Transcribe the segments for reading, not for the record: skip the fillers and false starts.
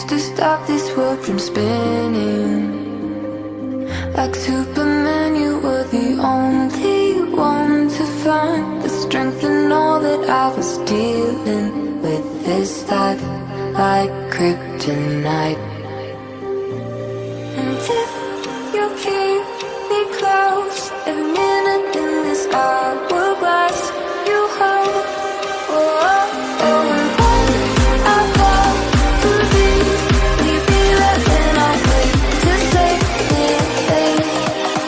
to stop this world from spinning. Like Superman, you were the only one to find the strength in all that I was dealing with. This life like kryptonite. And if you keep me close, every minute in this hourglass you hold. Oh, oh, oh. And when I fall to leave, will you be there when I wait to save me?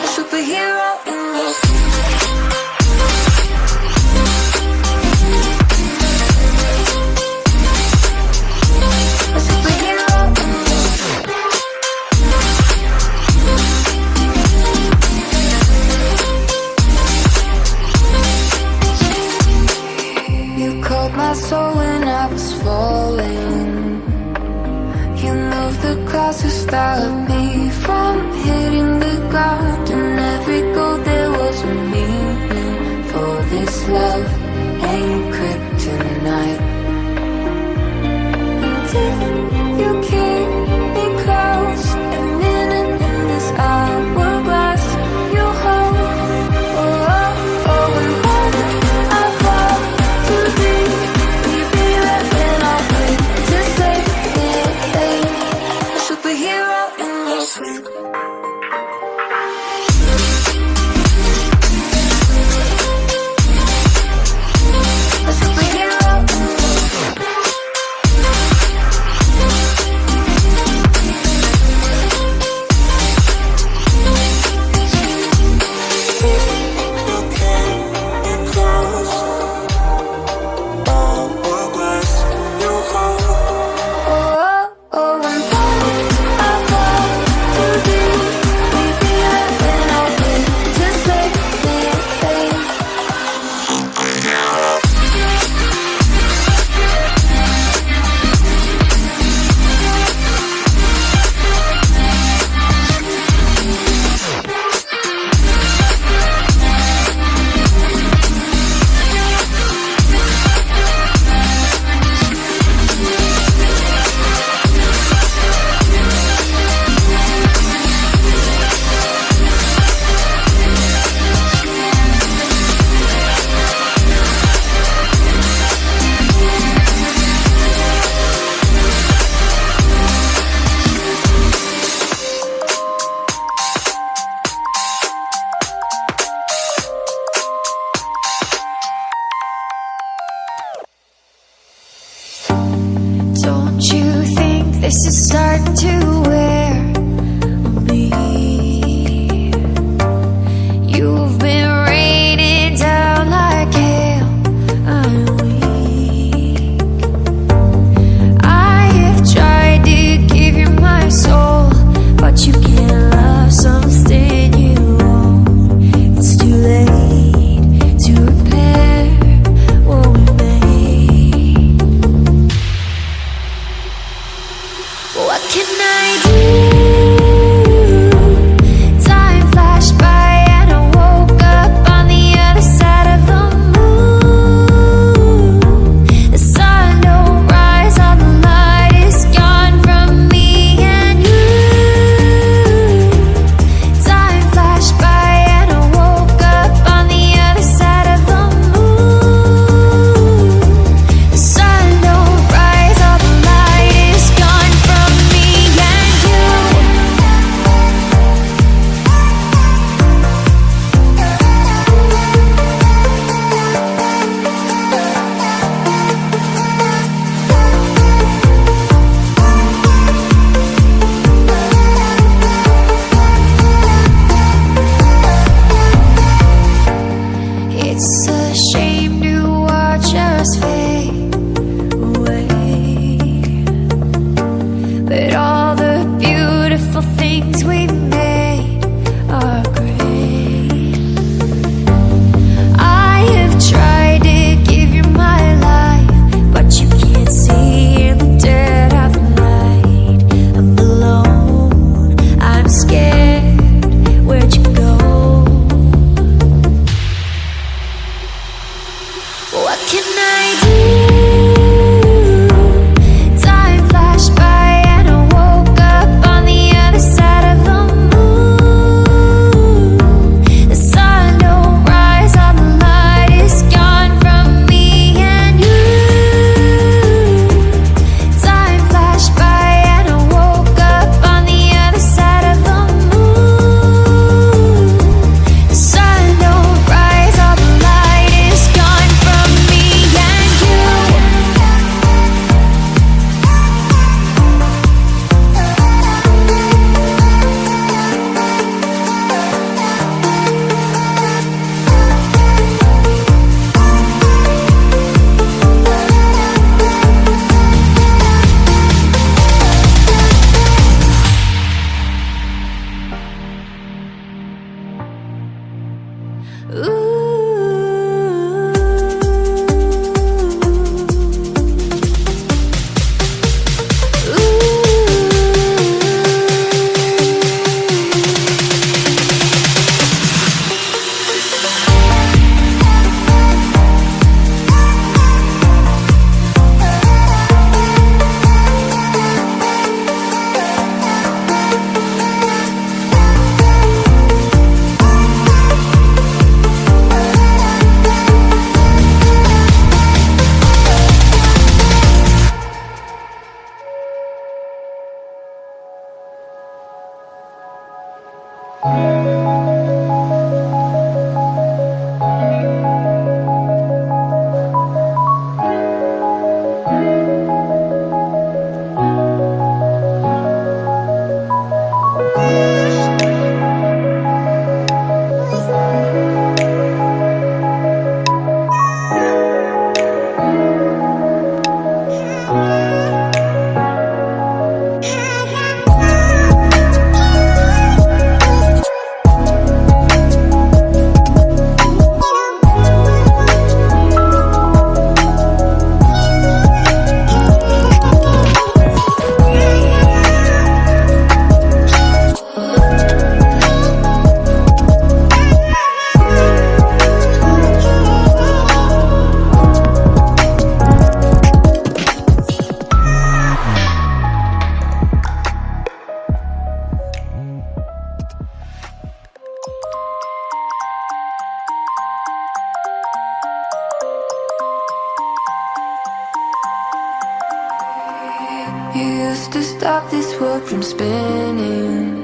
A superhero in your a superhero in your You used to stop this world from spinning.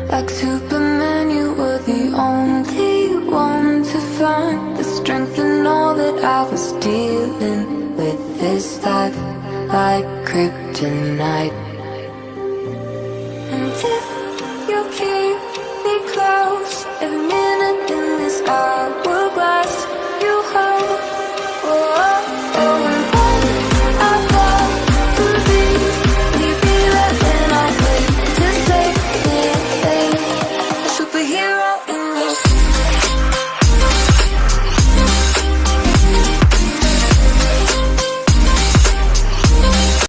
Like Superman, you were the only one to find the strength in all that I was dealing with. This life like kryptonite. And if you keep me close, every minute in this hour